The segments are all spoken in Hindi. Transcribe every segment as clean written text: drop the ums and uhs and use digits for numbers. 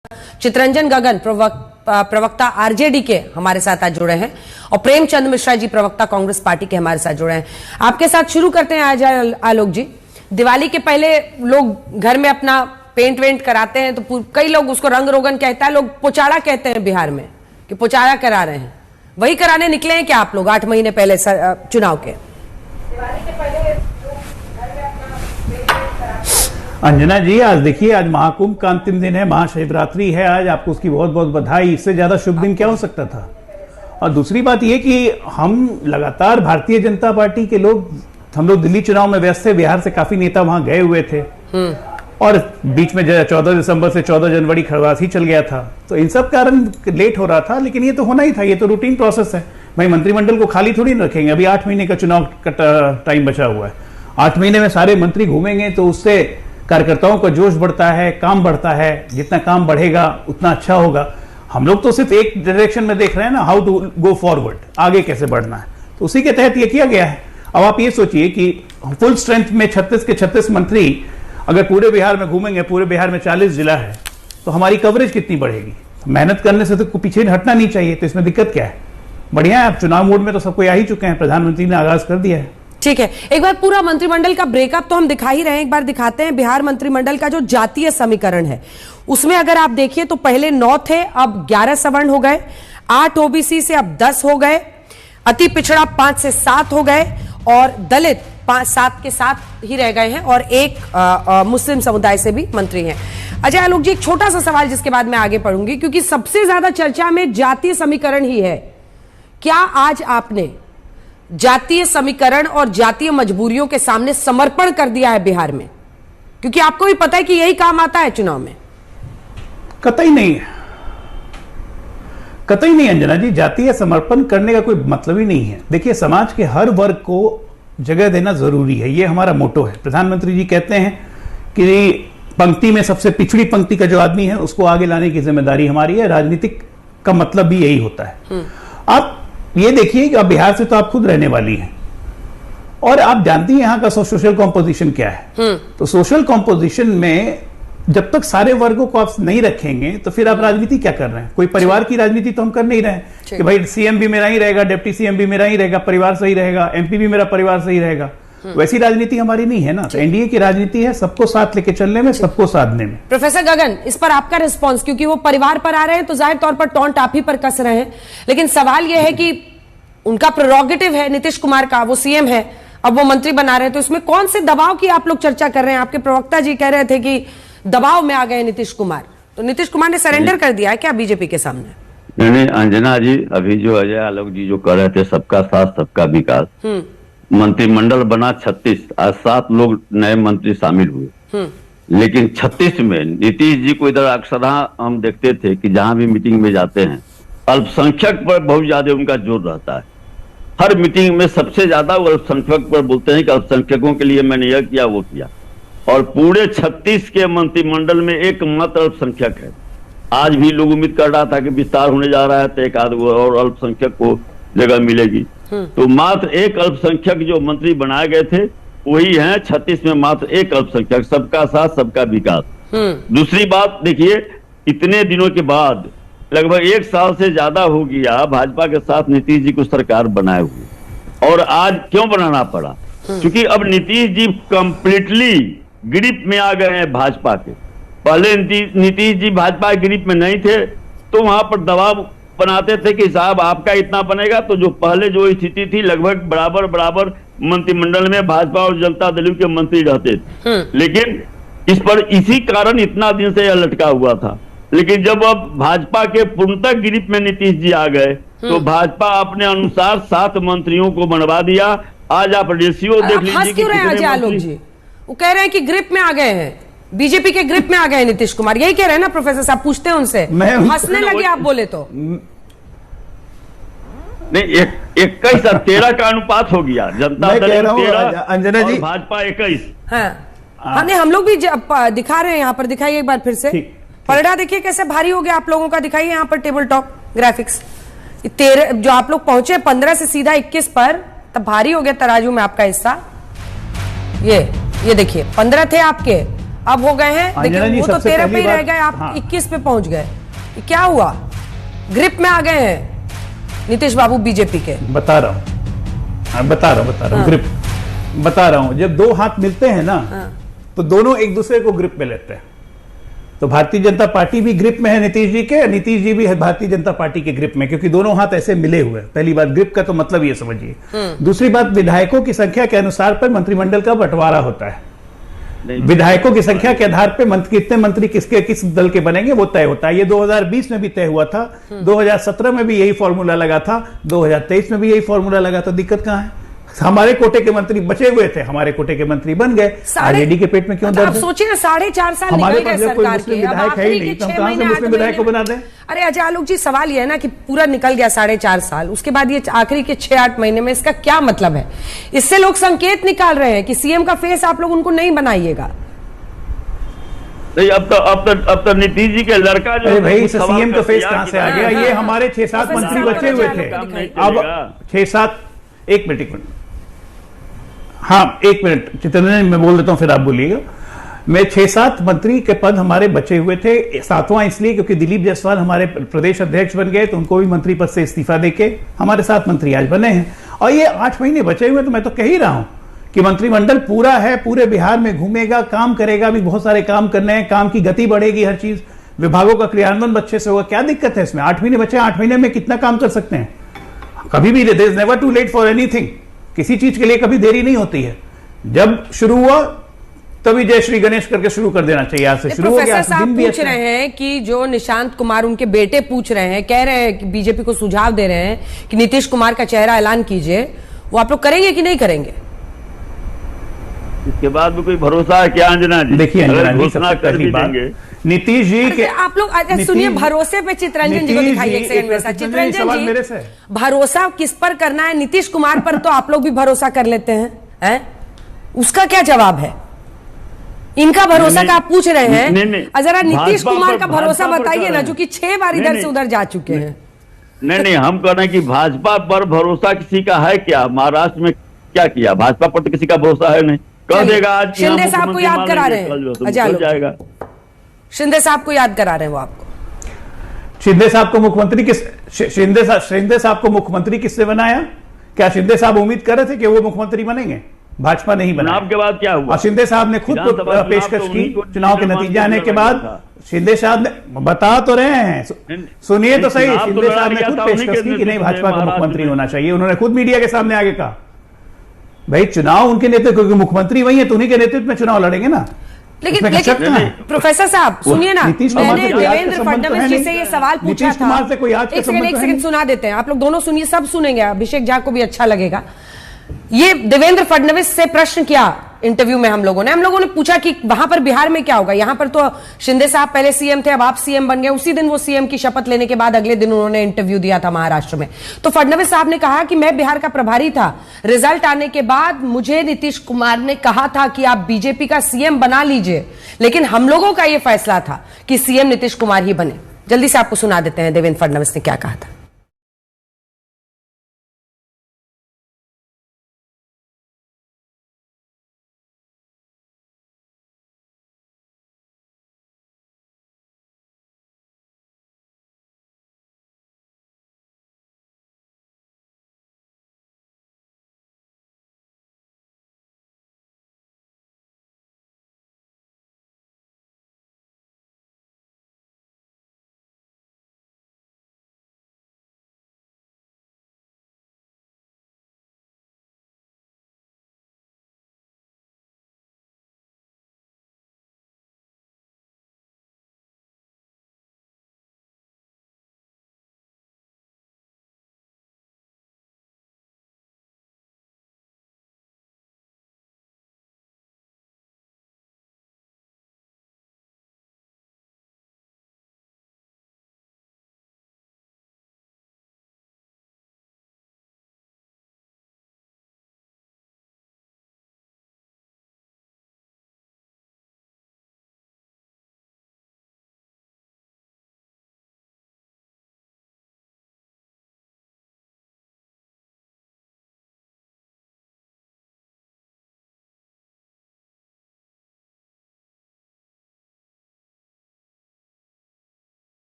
चितरंजन गगन प्रवक्ता आरजेडी के हमारे साथ आज जुड़े हैं और प्रेमचंद मिश्रा जी प्रवक्ता कांग्रेस पार्टी के हमारे साथ जुड़े हैं। आपके साथ शुरू करते हैं आज आलोक जी। दिवाली के पहले लोग घर में अपना पेंट वेंट कराते हैं, तो कई लोग उसको रंग रोगन कहता है, लोग पोचाड़ा कहते हैं बिहार में कि पोचाड़ा करा रहे हैं। वही कराने निकले हैं क्या आप लोग 8 महीने पहले चुनाव के? दिवाली के पहले अंजना जी, आज देखिए, आज महाकुंभ का अंतिम दिन है, महाशिवरात्रि है आज। आपको उसकी बहुत बहुत बधाई। इससे ज्यादा शुभ दिन क्या हो सकता था? और दूसरी बात यह कि हम लगातार भारतीय जनता पार्टी के लोग, हम लोग दिल्ली चुनाव में व्यस्त थे, बिहार से काफी नेता वहां गए हुए थे और बीच में 14 दिसंबर से 14 जनवरी खरवास ही चल गया था, तो इन सब कारण लेट हो रहा था। लेकिन ये तो होना ही था, ये तो रूटीन प्रोसेस है भाई। मंत्रिमंडल को खाली थोड़ी न रखेंगे। अभी 8 महीने का चुनाव का टाइम बचा हुआ है। 8 महीने में सारे मंत्री घूमेंगे तो उससे कार्यकर्ताओं का जोश बढ़ता है, काम बढ़ता है। जितना काम बढ़ेगा उतना अच्छा होगा। हम लोग तो सिर्फ एक डायरेक्शन में देख रहे हैं ना, हाउ टू गो फॉरवर्ड, आगे कैसे बढ़ना है, तो उसी के तहत ये किया गया है। अब आप ये सोचिए कि फुल स्ट्रेंथ में 36 के 36 मंत्री अगर पूरे बिहार में घूमेंगे, पूरे बिहार में 40 जिला है, तो हमारी कवरेज कितनी बढ़ेगी? मेहनत करने से तो पीछे हटना नहीं चाहिए, तो इसमें दिक्कत क्या है? बढ़िया है। आप चुनाव मोड में तो सबको आ ही चुके हैं, प्रधानमंत्री ने आगाज कर दिया है। ठीक है, एक बार पूरा मंत्रिमंडल का ब्रेकअप तो हम दिखा ही रहे हैं, एक बार दिखाते हैं। बिहार मंत्रिमंडल का जो जातीय समीकरण है उसमें अगर आप देखिए तो पहले 9 थे, अब 11 सवर्ण हो गए, 8 ओबीसी से अब 10 हो गए, अति पिछड़ा 5 से 7 हो गए और दलित 5-7 के 7 ही रह गए हैं और एक मुस्लिम समुदाय से भी मंत्री हैं। अजय आलोक जी, एक छोटा सा सवाल जिसके बाद मैं आगे पढ़ूंगी, क्योंकि सबसे ज्यादा चर्चा में जातीय समीकरण ही है। क्या आज आपने जातीय समीकरण और जातीय मजबूरियों के सामने समर्पण कर दिया है बिहार में? क्योंकि आपको भी पता है कि यही काम आता है चुनाव में। कतई नहीं है, कतई नहीं अंजना जी। जातीय समर्पण करने का कोई मतलब ही नहीं है। देखिए, समाज के हर वर्ग को जगह देना जरूरी है, ये हमारा मोटो है। प्रधानमंत्री जी कहते हैं कि पंक्ति में सबसे पिछड़ी पंक्ति का जो आदमी है उसको आगे लाने की जिम्मेदारी हमारी है। राजनीतिक का मतलब भी यही होता है। आप ये देखिए कि अब बिहार से तो आप खुद रहने वाली हैं और आप जानती हैं यहाँ का सोशल कॉम्पोजिशन क्या है। तो सोशल कॉम्पोजिशन में जब तक सारे वर्गों को आप नहीं रखेंगे तो फिर आप राजनीति क्या कर रहे हैं? कोई परिवार की राजनीति तो हम कर नहीं रहे हैं कि भाई सीएम भी मेरा ही रहेगा, डिप्टी सीएम भी मेरा ही रहेगा, परिवार सही रहेगा, एमपी भी मेरा परिवार सही रहेगा। वैसी राजनीति हमारी नहीं है ना। तो एनडीए की राजनीति है सबको साथ लेके चलने में, सबको साधने में। प्रोफेसर गगन, इस पर आपका रिस्पॉन्स, क्योंकि वो परिवार पर आ रहे हैं तो जाहिर तौर पर टॉन्ट आप ही पर कस रहे हैं, लेकिन सवाल यह है कि उनका प्रेरोगेटिव है नीतीश कुमार का, वो सीएम है, अब वो मंत्री बना रहे हैं, तो इसमें कौन से दबाव की आप लोग चर्चा कर रहे हैं? आपके प्रवक्ता जी कह रहे थे कि दबाव में आ गए नीतीश कुमार, तो नीतीश कुमार ने सरेंडर कर दिया है क्या बीजेपी के सामने? नहीं अंजना जी, अभी जो अजय आलोक जी जो कह रहे थे सबका साथ सबका विकास, मंत्रिमंडल बना 36, आज 7 लोग नए मंत्री शामिल हुए, लेकिन 36 में नीतीश जी को इधर अक्सर हम देखते थे कि जहां भी मीटिंग में जाते हैं अल्पसंख्यक पर बहुत ज्यादा उनका जोर रहता है। हर मीटिंग में सबसे ज्यादा वो अल्पसंख्यक पर बोलते हैं कि अल्पसंख्यकों के लिए मैंने यह किया वो किया, और पूरे 36 के मंत्रिमंडल में एकमात्र अल्पसंख्यक है। आज भी लोग उम्मीद कर रहा था कि विस्तार होने जा रहा है तो एक आध और अल्पसंख्यक को जगह मिलेगी, तो मात्र एक अल्पसंख्यक जो मंत्री बनाए गए थे वही हैं 36 में, मात्र एक अल्पसंख्यक। सबका साथ सबका विकास। दूसरी बात देखिए, इतने दिनों के बाद लगभग 1 साल से ज्यादा हो गया भाजपा के साथ नीतीश जी को सरकार बनाए हुए, और आज क्यों बनाना पड़ा? क्योंकि अब नीतीश जी कंप्लीटली ग्रिप में आ गए हैं भाजपा के। पहले नीतीश जी भाजपा के ग्रिप में नहीं थे तो वहां पर दबाव बनाते थे कि साहब आपका इतना बनेगा, तो जो पहले जो स्थिति थी लगभग बराबर बराबर मंत्रिमंडल में भाजपा और जनता दल के मंत्री रहते थे, लेकिन इस पर इसी कारण इतना दिन से यह लटका हुआ था। लेकिन जब अब भाजपा के पूर्णतः ग्रिप में नीतीश जी आ गए तो भाजपा अपने अनुसार 7 मंत्रियों को बनवा दिया। आज आप रेशियो देख लीजिए कि अजय आलोक जी वो कह रहे हैं कि ग्रिप में आ गए हैं, बीजेपी के ग्रिप में आ गए नीतीश कुमार, यही कह रहे हैं ना प्रोफेसर साहब? पूछते हैं उनसे, हंसने लगे आप बोले तो। नहीं, 21 और 13 का अनुपात हो गया, जनता दल 13 अंजना जी, भाजपा 21। हाँ, हम लोग भी दिखा रहे हैं, यहाँ पर दिखाइए एक बार फिर से पलड़ा, देखिए कैसे भारी हो गया आप लोगों का। दिखाइए यहाँ पर टेबल टॉप ग्राफिक्स, 13 जो आप लोग पहुंचे 15 से सीधा 21 पर, तब भारी हो गया तराजू में आपका हिस्सा। ये देखिए 15 थे आपके, अब हो गए हैं, अंजना देखिए जी, वो तो सबसे 13 पे पहली ही रह बात- गए, आप हाँ। 21 पे पहुंच गए। ये क्या हुआ? ग्रिप में आ गए हैं नीतीश बाबू बीजेपी के। बता रहा हूँ ग्रिप बता रहा हूँ। जब दो हाथ मिलते हैं ना, तो दोनों एक दूसरे को ग्रिप में लेते हैं। तो भारतीय जनता पार्टी भी ग्रिप में है नीतीश जी के, नीतीश जी भी है भारतीय जनता पार्टी के ग्रिप में, क्योंकि दोनों हाथ ऐसे मिले हुए हैं। पहली बात, ग्रिप का तो मतलब ये समझिए। दूसरी बात, विधायकों की संख्या के अनुसार पर मंत्रिमंडल का बंटवारा होता है। विधायकों की संख्या के आधार पर कितने मंत्री किसके किस दल के बनेंगे वो तय होता है। ये 2020 में भी तय हुआ था, 2017 में भी यही फॉर्मूला लगा था, 2023 में भी यही फॉर्मूला लगा था। दिक्कत कहां है? हमारे कोटे के मंत्री बचे हुए थे, हमारे कोटे के मंत्री बन गए। आरजेडी के पेट में क्यों आप दर्द है? सोचिए ना, 4.5 साल हमारे निकल गए पास जब कोई सरकार मुस्लिम के, अब विधायक है ही आखिरी नहीं, के तो हम 6 कहां से महीने, 8 मुस्लिम विधायक को महीने बना दें? अरे अजय आलोक जी, सवाल ये है ना कि पूरा निकल गया 4.5 साल, उसके बाद ये आखिरी के 6-8 महीने में इसका क्या मतलब है? इससे लोग संकेत निकाल रहे हैं कि सीएम का फेस आप लोग उनको नहीं बनाइएगा। नहीं, अब तो नीतीश जी के लड़का जो अरे भाई, कुछ सवाल सीएम का कर फेस दिया कहां कि से आ गया? ये हमारे 6-7 प्रोफेसर मंत्री साहब बचे हुए बचा थे। लो, दिखाइए। अब 6-7, एक मिनट, हाँ एक मिनट चित्रेंद्र जी, मैं बोल देता हूं फिर आप बोलिएगा। मैं 6-7 मंत्री के पद हमारे बचे हुए थे। 7वां इसलिए क्योंकि दिलीप जायसवाल हमारे प्रदेश अध्यक्ष बन गए, तो उनको भी मंत्री पद से इस्तीफा देके हमारे 7 मंत्री आज बने हैं। और ये 8 महीने बचे हुए, तो मैं तो कह ही रहा हूं कि मंत्रिमंडल पूरा है, पूरे बिहार में घूमेगा, काम करेगा, भी बहुत सारे काम करने हैं, काम की गति बढ़ेगी, हर चीज विभागों का क्रियान्वयन अच्छे से होगा। क्या दिक्कत है इसमें? 8 महीने बचे, 8 महीने में कितना काम कर सकते हैं? कभी भी there is never too late for anything. किसी चीज के लिए कभी देरी नहीं होती है। जब शुरू हुआ तभी जय श्री गणेश करके शुरू कर देना चाहिए। आज से शुरू हो गया। प्रोफेसर साहब दिन भी पूछ अच्छा है। रहे हैं कि जो निशांत कुमार उनके बेटे पूछ रहे हैं, कह रहे हैं कि बीजेपी को सुझाव दे रहे हैं कि नीतीश कुमार का चेहरा ऐलान कीजिए, वो आप लोग करेंगे कि नहीं करेंगे? इसके बाद भी कोई भरोसा है क्या अंजना जी? देखिए अगर अंजना जी, घोषणा सबसे कर पहली भी बात, देंगे। नीतीश जी के आप लोग सुनिए, भरोसे पे चित्रंजन जी को दिखाइए एक सेकंड में। चित्रंजन जी, भरोसा किस पर करना है? नीतीश कुमार पर तो आप लोग भी भरोसा कर लेते हैं, उसका क्या जवाब है? इनका भरोसा का आप पूछ रहे हैं, जरा नीतीश कुमार का भरोसा बताइए ना, जो कि 6 बार इधर से उधर जा चुके हैं। नहीं, हम कह रहे हैं कि भाजपा पर भरोसा किसी का है क्या? महाराष्ट्र में क्या किया? भाजपा पर तो किसी का भरोसा है नहीं। कह देगा आज कि शिंदे साहब को याद करा रहे हैं, चल जाएगा। शिंदे साहब को याद करा रहे हैं वो आपको। शिंदे साहब को मुख्यमंत्री शिंदे साहब को मुख्यमंत्री किससे बनाया? क्या शिंदे साहब उम्मीद कर रहे थे कि वो मुख्यमंत्री बनेंगे? भाजपा नहीं बना। चुनाव के बाद क्या हुआ? और शिंदे साहब ने खुद पेशकश की। चुनाव के नतीजे आने के बाद शिंदे साहब ने बता तो रहे हैं, सुनिए तो सही, शिंदे साहब ने खुद पेशकश की कि नहीं, भाजपा का मुख्यमंत्री होना चाहिए। उन्होंने खुद मीडिया के सामने आगे कहा भाई चुनाव उनके नेतृत्व, क्योंकि मुख्यमंत्री वही है तो उन्हीं के नेतृत्व में चुनाव लड़ेंगे ना। लेकिन प्रोफेसर साहब सुनिए ना, मैंने देवेंद्र फडणवीस जी से ये सवाल पूछा था। एक सेकंड सुना देते हैं, आप लोग दोनों सुनिए, सब सुनेंगे, अभिषेक झा को भी अच्छा लगेगा। ये देवेंद्र फडणवीस से प्रश्न किया इंटरव्यू में हम लोगों ने पूछा कि वहां पर बिहार में क्या होगा। यहां पर तो शिंदे साहब पहले सीएम थे, अब आप सीएम बन गए। उसी दिन वो सीएम की शपथ लेने के बाद अगले दिन उन्होंने इंटरव्यू दिया था महाराष्ट्र में। तो फडणवीस साहब ने कहा कि मैं बिहार का प्रभारी था, रिजल्ट आने के बाद मुझे नीतीश कुमार ने कहा था कि आप बीजेपी का सीएम बना लीजिए, लेकिन हम लोगों का यह फैसला था कि सीएम नीतीश कुमार ही बने। जल्दी से आपको सुना देते हैं देवेंद्र फडणवीस ने क्या कहा था।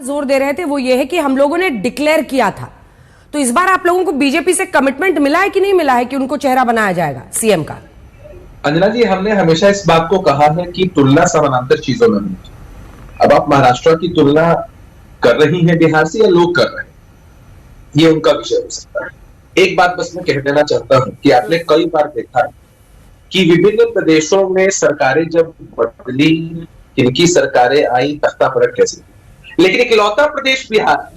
जोर दे रहे थे वो ये है कि हम लोगों ने डिक्लेयर किया था, तो इस बार आप लोगों को बीजेपी से कमिटमेंट मिला है कि नहीं मिला है कि उनको चेहरा बनाया जाएगा सीएम का? अंजना जी, हमने हमेशा इस बात को कहा है कि तुलना समानांतर चीजों में नहीं। अब आप महाराष्ट्र की तुलना कर रही हैं बिहार से या लोग कर रहे हैं, ये उनका विषय हो सकता है। एक बात बस मैं कह देना चाहता हूं कि आपने कई बार देखा कि विभिन्न प्रदेशों में सरकारें जब बदली, किनकी सरकारें आई, तख्ता पलट कैसे, लेकिन इकलौता प्रदेश बिहार